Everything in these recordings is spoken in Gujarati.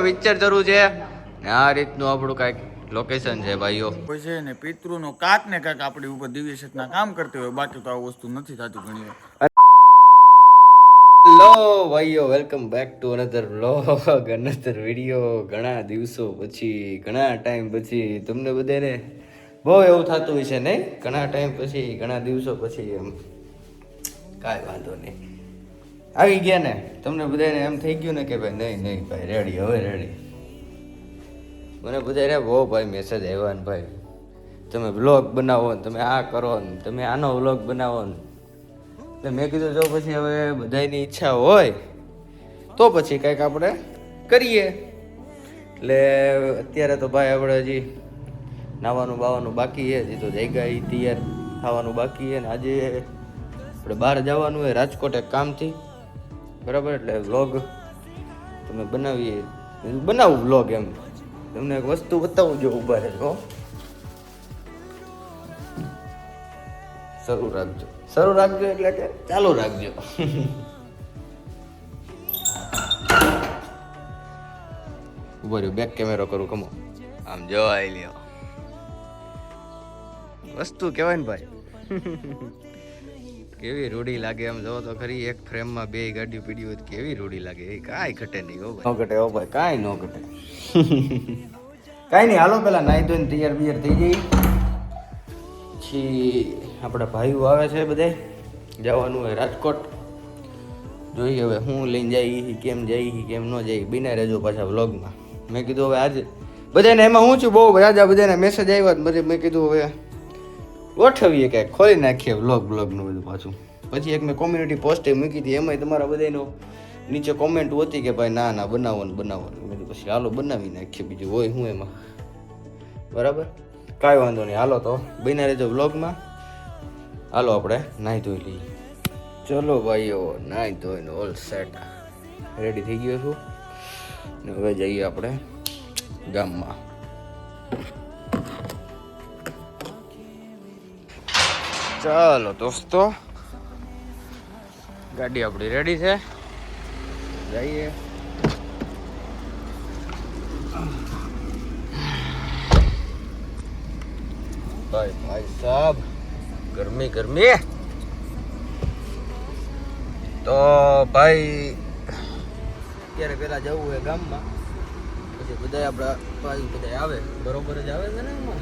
પિક્ચર જરૂર છે આ રીતનું આપણું કાંઈક લોકેશન છે ભાઈઓ. કોઈ છે ને પિતૃનો કાક ને કાક આપણી ઉપર દિવ્ય શક્તિના કામ કરતી હોય, બાકી તો આ વસ્તુ નથી થતી ઘણી વાર. હેલો ભાઈઓ, welcome back to another vlog, another video. ઘણા દિવસો પછી, ઘણા ટાઈમ પછી તમને બધાને બહુ એવું થતું હોય છે નહીં? ઘણા ટાઈમ પછી, ઘણા દિવસો પછી એમ કાંઈ વાંધો નહીં, આવી ગયા ને. તમને બધાને એમ થઈ ગયું ને કે ભાઈ નહીં ભાઈ રેડી, હવે રેડી. મને બધાને બહુ ભાઈ મેસેજ આવ્યા ને ભાઈ તમે વ્લોગ બનાવો ને, તમે આ કરો ને, તમે આનો વ્લોગ બનાવો ને. એટલે મેં કીધું જો પછી હવે બધાની ઈચ્છા હોય તો પછી કંઈક આપણે કરીએ. એટલે અત્યારે તો ભાઈ આપણે હજી નાવાનું બાવાનું બાકી છે, હજી તો જગ્યા એ તૈયાર થવાનું બાકી છે. ને આજે આપણે બહાર જવાનું હોય રાજકોટ એક કામથી, બરાબર. એટલે વ્લોગ તમે બનાવું વ્લોગ એમ. તમને એક વસ્તુ બતાવું જો, ઊભા રહેજો, શરૂ રાખજો એટલે કે ચાલુ રાખજો. ઉભો રહ્યો, બેક કેમેરો કરું, કમો આમ જોઈ લ્યો. વસ્તુ કહેવાય ને ભાઈ. કેવી રૂડી લાગે એમ જોવો તો ખરી. એક ફ્રેમમાં બે ગાડીઓ પીડી હોય કેવી રૂડી લાગે. એ કાંઈ ઘટે નહીં હો ભાઈ, ન ઘટે હો ભાઈ, કાંઈ ન ઘટે. કાંઈ નહીં, હાલો પેલા નાહી ધોઈને તૈયાર બિયાર થઈ જઈ. પછી આપણા ભાઈઓ આવે છે બધે, જવાનું હોય રાજકોટ. જોઈએ હવે હું લઈને જઈ, કેમ જઈ કેમ ન જઈ, બિના રહેજો પાછા વ્લોગમાં. મેં કીધું હવે આજે બધાને એમાં હું છું બહુ રાજા, બધાને મેસેજ આવ્યા બધે. મેં કીધું હવે ગોઠવીએ કાંઈક, ખોલી નાખીએ વ્લોગનું બધું પાછું. પછી એક મેં કોમ્યુનિટી પોસ્ટ મૂકી હતી, એમાંય તમારા બધાનો નીચે કોમેન્ટ હતી કે ભાઈ ના બનાવો. મેં કીધું પછી હાલો બનાવી નાખીએ, બીજું હોય હું એમાં, બરાબર. કાંઈ વાંધો નહીં, હાલો તો બન્યા રહેજો વ્લોગમાં. હાલો આપણે નાહી ધોઈ લઈએ. ચલો ભાઈઓ, નાહી ધોઈને ઓલ સેટ રેડી થઈ ગયો છું ને હવે જઈએ આપણે ગામમાં. ચાલો દોસ્તો, ગાડી આપણી રેડી છે, જઈએ. ભાઈ સાહેબ, ગરમી તો ભાઈ અત્યારે પેલા જવું હોય ગામમાં, પછી બધા આપણા ભાઈ બધા આવે, બરોબર જ આવે છે ને. એમાં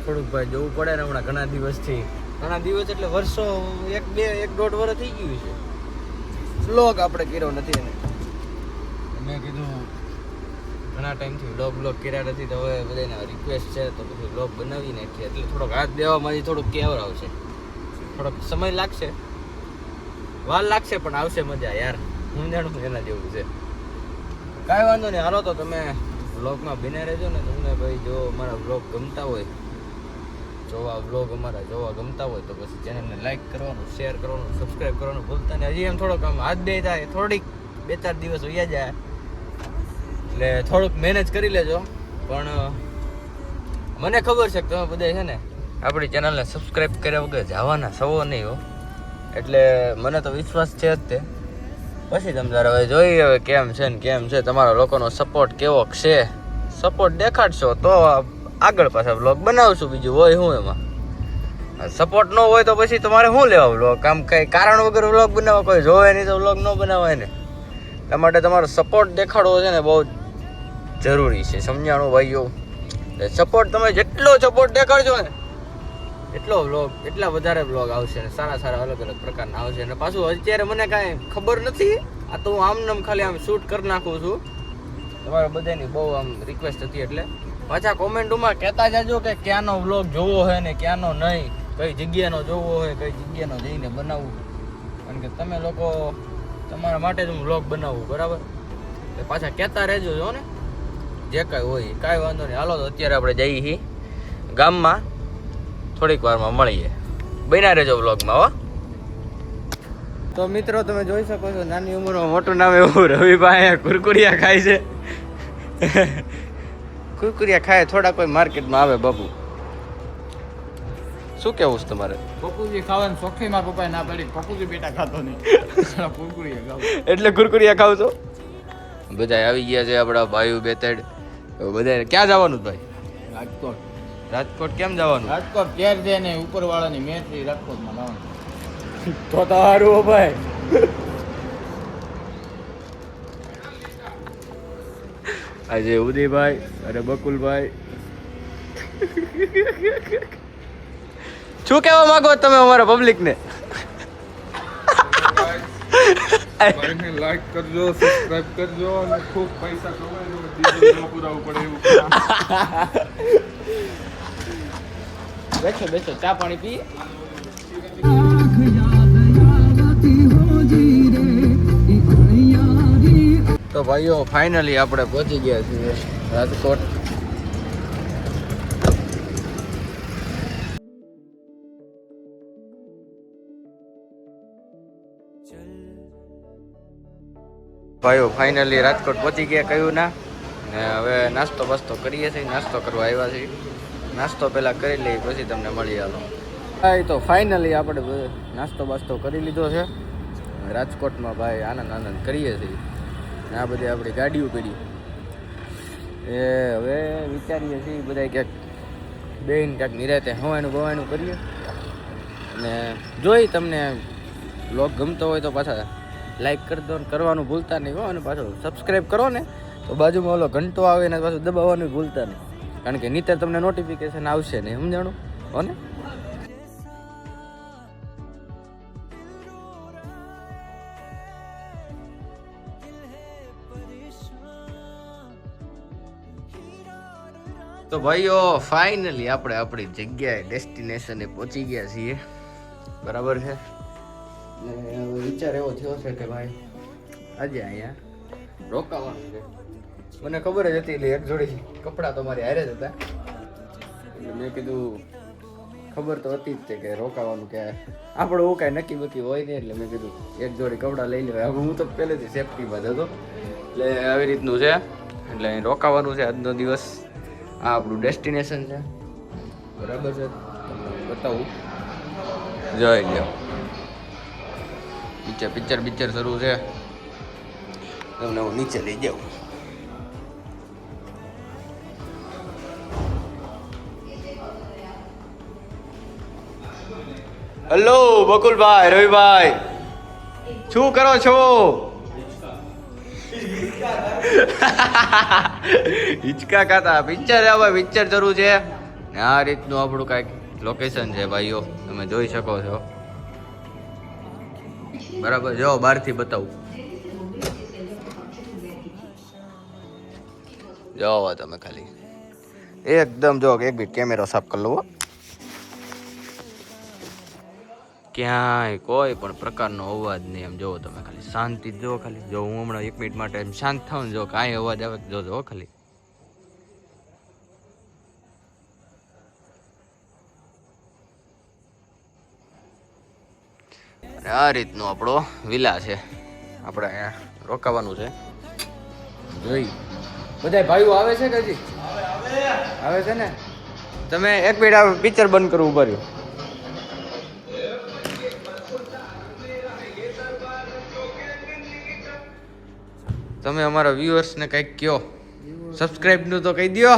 થોડુંક ભાઈ જવું પડે ને. હમણાં ઘણા દિવસ એટલે વર્ષો, એક દોઢ વર્ષ થઈ ગયું છે વ્લોગ આપણે કર્યો નથી. એને મેં કીધું ઘણા ટાઈમથી વ્લોગ કર્યા નથી, તો હવે બધાને રિક્વેસ્ટ છે તો પછી વ્લોગ બનાવી નાખીએ. એટલે થોડોક હાથ દેવામાં થોડુંક કેવર આવશે, થોડોક સમય લાગશે, વાર લાગશે, પણ આવશે મજા યાર. હું જાણું એના જેવું છે. કાંઈ વાંધો નહીં, હાલો તો તમે વ્લોગમાં બિના રહેજો ને. તમને ભાઈ જો અમારા વ્લોગ ગમતા હોય, વ્લોગ અમારા જોવા ગમતા હોય તો પછી ચેનલને લાઈક કરવાનું, શેર કરવાનું, સબસ્ક્રાઈબ કરવાનું ભૂલતા નહીં. હજી એમ થોડોક આમ હાથ બે થાય, થોડીક 2-4 દિવસ વયા જાય એટલે થોડુંક મહેનત કરી લેજો. પણ મને ખબર છે કે તમે બધા છે ને આપણી ચેનલને સબસ્ક્રાઈબ કર્યા વગર જવાના સવો નહીં હો. એટલે મને તો વિશ્વાસ છે જ તે. પછી તમે તારે હવે જોઈએ હવે કેમ છે ને કેમ છે. તમારા લોકોનો સપોર્ટ કેવો છે, સપોર્ટ દેખાડશો તો આગળ પાછા વ્લોગ બનાવશું, બીજું હોય શું એમાં. સપોર્ટ ન હોય તો પછી તમારે શું લેવા વ્લોગ? આમ કંઈ કારણ વગર વ્લોગ બનાવવા, કોઈ જોવે નહીં તો વ્લોગ ન બનાવાય ને. એટલા માટે તમારો સપોર્ટ દેખાડવો છે ને બહુ જરૂરી છે, સમજાણું ભાઈઓ. સપોર્ટ તમે જેટલો સપોર્ટ દેખાડજો ને એટલા વધારે વ્લોગ આવશે ને સારા અલગ પ્રકારના આવશે. અને પાછું અત્યારે મને કાંઈ ખબર નથી, આ તો હું આમ ખાલી આમ શૂટ કરી નાખું છું. તમારા બધાની બહુ આમ રિક્વેસ્ટ હતી, એટલે પાછા કોમેન્ટોમાં કહેતા જાજો કે ક્યાંનો વ્લોગ જોવો હોય ને ક્યાંનો નહીં, કઈ જગ્યાનો જોવો હોય, કઈ જગ્યાનો જઈને બનાવવું. કારણ કે તમે લોકો તમારા માટે જ હું વ્લોગ બનાવું, બરાબર. એટલે પાછા કહેતા રહેજો જો ને જે કાંઈ હોય. કાંઈ વાંધો નહીં, હાલો તો અત્યારે આપણે જઈએ છીએ ગામમાં, થોડીક વારમાં મળીએ. બન્યા રહેજો વ્લોગમાં હો. તો મિત્રો તમે જોઈ શકો છો, નાની ઉંમરમાં મોટું નામ એવું રવિભાઈ કુરકુરિયા ખાય છે. કુરકુરિયા ખાય થોડા કોઈ માર્કેટમાં આવે. બાપુ શું કેવું છે તમારે? પપુજી ખાવાનું શોખી મારા પપ્પાએ ના પાડી. પપુજી બેટા ખાતો નહીં. કુરકુરિયા ખાવ એટલે કુરકુરિયા ખાવ છો? બધા આવી ગયા છે આપણા ભાઈઓ બેતેડ બધા ક્યાં જવાનું ભાઈ રાજકોટ રાજકોટ કેમ જવાનું રાજકોટ કેર છે ને ઉપરવાળાની મેચ છે રાજકોટમાં લાવવાનું તો સારું ભાઈ આજે ઉદયભાઈ અને બકુલભાઈ શું કહેવા માંગો તમે અમારા પબ્લિક ને ભાઈને લાઈક કરજો સબસ્ક્રાઇબ કરજો અને ખૂબ પૈસા કમાજો ડીઝલ ન પુરાવું પડે એવું બેસો બેસો ચા પાણી પીએ તો ભાઈઓ ફાઇનલી આપણે પહોંચી ગયા છીએ રાજકોટ ભાઈઓ ફાઇનલી રાજકોટ પહોંચી ગયા કયું ના ને હવે નાસ્તો બાસ્તો કરીએ છીએ નાસ્તો કરવા આવ્યા છીએ નાસ્તો પહેલા કરી લઈએ પછી તમને મળી આલો હા તો ફાઇનલી આપણે નાસ્તો બાસ્તો કરી લીધો છે રાજકોટમાં ભાઈ આનંદ આનંદ કરીએ છીએ આ બધી આપણી ગાડીઓ પડી એ હવે વિચારીએ છીએ બધા ક્યાંક બેન ક્યાંક નિરાતે હવાનું બવાનું કરીએ અને જોઈ તમને બ્લોગ ગમતો હોય તો પાછા લાઈક કરી દો કરવાનું ભૂલતા નહીં હો અને પાછું સબસ્ક્રાઈબ કરો ને તો બાજુમાં ઓલો ઘંટો આવે ને પાછું દબાવવાનું ભૂલતા નહીં કારણ કે નીતર તમને નોટિફિકેશન આવશે નહીં સમજાણું હો ને તો ભાઈઓ ફાઇનલી આપણે આપણી જગ્યાએ ડેસ્ટિનેશને પહોંચી ગયા છીએ બરાબર છે ને હવે વિચાર એવો થયો છે કે ભાઈ આજે અહીંયા રોકાવાનું છે મને ખબર જ હતી એટલે એક જોડી કપડાં તો મારી હારે જ હતા એટલે મેં કીધું ખબર તો હતી જ તે કે રોકાવાનું કે આપણે એવું કાંઈ નક્કી બકી હોય નહીં એટલે મેં કીધું એક જોડી કપડાં લઈ લેવાય હવે હું તો પહેલેથી સેફટીમાં જ હતો એટલે આવી રીતનું છે એટલે અહીં રોકાવાનું છે આજનો દિવસ આ આપણું ડેસ્ટિનેશન છે બરાબર છે તમને બતાવું જોઈ લો પિક્ચર શરૂ છે તમને હું નીચે લઈ જાઉં હેલો બકુલભાઈ રવિભાઈ શું કરો છો હિચકા ખાતા પિક્ચર આવે પિક્ચર શરૂ છે ને આ રીતનું આપણું કાંઈક લોકેશન છે ભાઈઓ તમે જોઈ શકો છો બરાબર જો બહારથી બતાવું જોવો તમે ખાલી એકદમ જો એક મિનિટ કેમેરો સાફ કરી લો ક્યાંય કોઈ પણ પ્રકારનો અવાજ નહીં એમ જોવો તમે ખાલી શાંતિ જો ખાલી જો હું હમણાં 1 મિનિટ માટે એમ શાંત થાઉં જો કાંઈ અવાજ આવે જોજો ખાલી આ રીતનો આપણો વિલા છે આપણે અહીંયા રોકાવાનું છે જોઈ બધા ભાઈઓ આવે છે કે હજી આવે છે ને તમે એક મિનિટ પિક્ચર બંધ કરવું ઉભા રહ્યો તમે અમારા વ્યુઅર્સને કંઈક કહો સબસ્ક્રાઇબનું તો કહી દો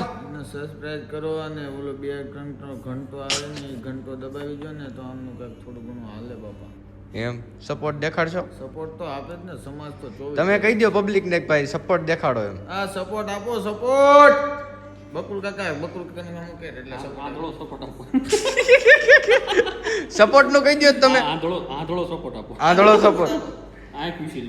સબસ્ક્રાઇબ કરો અને ઓલો બે ઘંટો આવે ને એ ઘંટો દબાવી દો ને તો આમનું કંઈક થોડું ઘણું હાલે બાપા એમ સપોર્ટ દેખાડશો સપોર્ટ તો આપે જ ને સમાજ તો 24 તમે કહી દો પબ્લિક ને ભાઈ સપોર્ટ દેખાડો એમ આ સપોર્ટ આપો સપોર્ટ બકુલ કાકાને નામ કે એટલે આંધળો સપોર્ટ આપો સપોર્ટ નું કહી દો તમે આંધળો સપોર્ટ આપો આંધળો સપોર્ટ આ ખુશી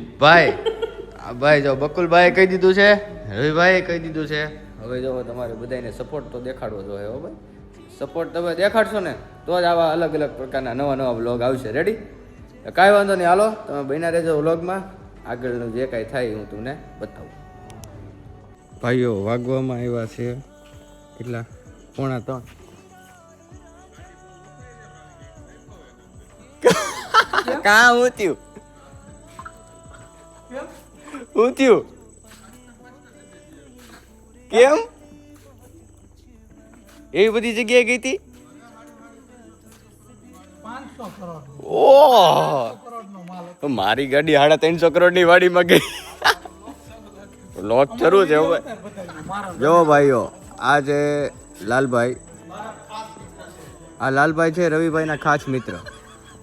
ભાઈ જો બકુલભાઈ કહી દીધું છે રવિભાઈ કહી દીધું છે હવે જો તમારે બધાને સપોર્ટ તો દેખાડવો જોઈએ હો ભાઈ સપોર્ટ તમે દેખાડશો ને તો જ આવા અલગ અલગ પ્રકારના નવા બ્લોગ આવશે રેડી કાંઈ વાંધો નહીં હાલો તમે બન્યા રહેજો વ્લોગમાં આગળનું જે કાંઈ થાય હું તમને બતાવું ભાઈઓ વાગવામાં આવ્યા છે કેટલા 2:45 કાં હું થયું કેમ એવી બધી જગ્યાએ ગઈ હતી 500 કરોડ ઓહ મારી ગાડી 350 કરોડની વાડીમાં ગઈ લોક શરૂ છે હવે. જો ભાઈઓ આ છે લાલભાઈ. આ લાલભાઈ છે રવિભાઈના ખાસ મિત્ર.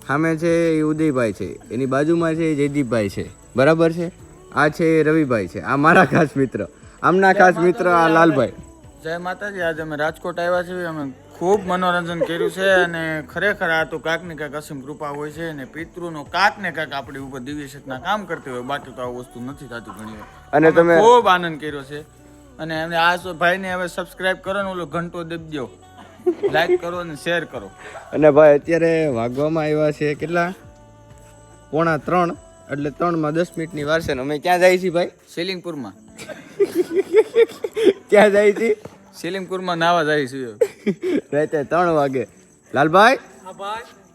સામે છે એ ઉદયભાઈ છે, એની બાજુમાં છે એ જયદીપભાઈ છે, બરાબર છે. આ છે રવિભાઈ છે, આ મારા ખાસ મિત્ર. આમના ખાસ મિત્ર આ લાલભાઈ. જય માતાજી. આજે અમે રાજકોટ આવ્યા છીએ. અમે ખૂબ મનોરંજન કર્યું છે અને ખરેખર આ તો કાંક ને કાંક અસીમ કૃપા હોય છે અને પિતૃનો કાંક ને કાંક આપણી ઉપર દિવ્ય શક્તિના કામ કરતી હોય. બાકી તો આ વસ્તુ નથી થતી ઘણી વાર. અને તમે ખૂબ આનંદ કર્યો છે અને એમને આ ભાઈને હવે સબસ્ક્રાઇબ કરો ને ઓલો ઘંટો દબી દો, લાઈક કરો અને શેર કરો. અને ભાઈ અત્યારે વાગવામાં આવ્યા છે કેટલા? 2:45. એટલે 3 માં 10 મિનિટની વાર છે ને અમે ક્યાં જાય છીએ ભાઈ? સિલિંગપુરમાં. ક્યાં જાય છીએ? સિલિંગપુરમાં નાવા જાય છે. રાતે 3 વાગે. લાલભાઈ,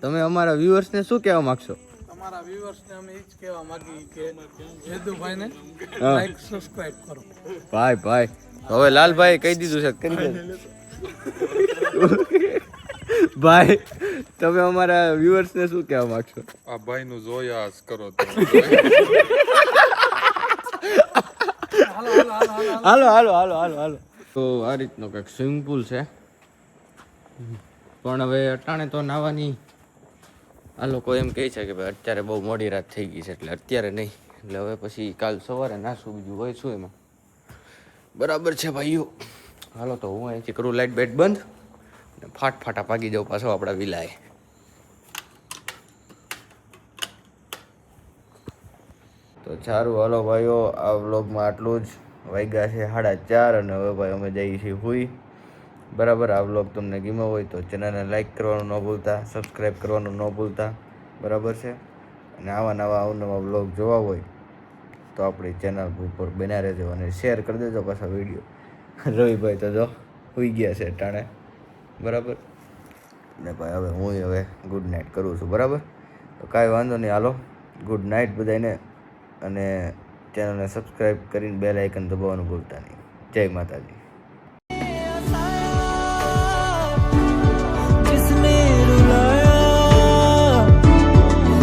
તમે અમારા વ્યુઅર્સને શું કહેવા માંગશો? તમારા વ્યુઅર્સને અમે એ જ કહેવા માંગીએ કે યદુભાઈને લાઈક સબસ્ક્રાઇબ કરો. ભાઈ હવે લાલભાઈ કહી દીધું છે, કરી દે. ભાઈ તમે અમારા વ્યુઅર્સને શું કહેવા માંગશો? આ ભાઈનું જોયા જ કરો તમે. હાલો. તો આ રીતનો કંઈક સ્વિમિંગ પુલ છે, પણ હવે અટાણે તો નાવાની આ લોકો એમ કહે છે કે ભાઈ અત્યારે બહુ મોડી રાત થઈ ગઈ છે એટલે અત્યારે નહીં, એટલે હવે પછી કાલ સવારે નાશું, બીજું હોય શું એમાં. બરાબર છે ભાઈઓ. હાલો તો હું અહીંથી કરું લાઇટ બેટ બંધ ને ફાટા પાગી જાઉં પાછો આપણા વિલાએ. તો સારું હાલો ભાઈઓ, આ વ્લોગમાં આટલું જ. વાગ્યા છે 4:30 અને હવે ભાઈ અમે જઈએ છીએ હુઈ. બરાબર. આ વ્લોગ તમને ગમ્યો હોય તો ચેનલને લાઈક કરવાનું ન ભૂલતા, સબસ્ક્રાઈબ કરવાનું ન ભૂલતા, બરાબર છે. અને આવા નવા અવનવા વ્લોગ જોવા હોય તો આપણી ચેનલ ઉપર બન્યા રહેજો અને શેર કરી દેજો પાછા વિડીયો. રવિભાઈ તો જો સુઈ ગયા છે ટાણે, બરાબર ને ભાઈ. હવે હું ગુડ નાઇટ કરું છું, બરાબર. તો કાંઈ વાંધો નહીં, હાલો ગુડ નાઇટ બધાને. અને ચેનલને સબસ્ક્રાઈબ કરીને બેલ આઇકન દબાવવાનું ભૂલતા નહીં. જય માતાજી.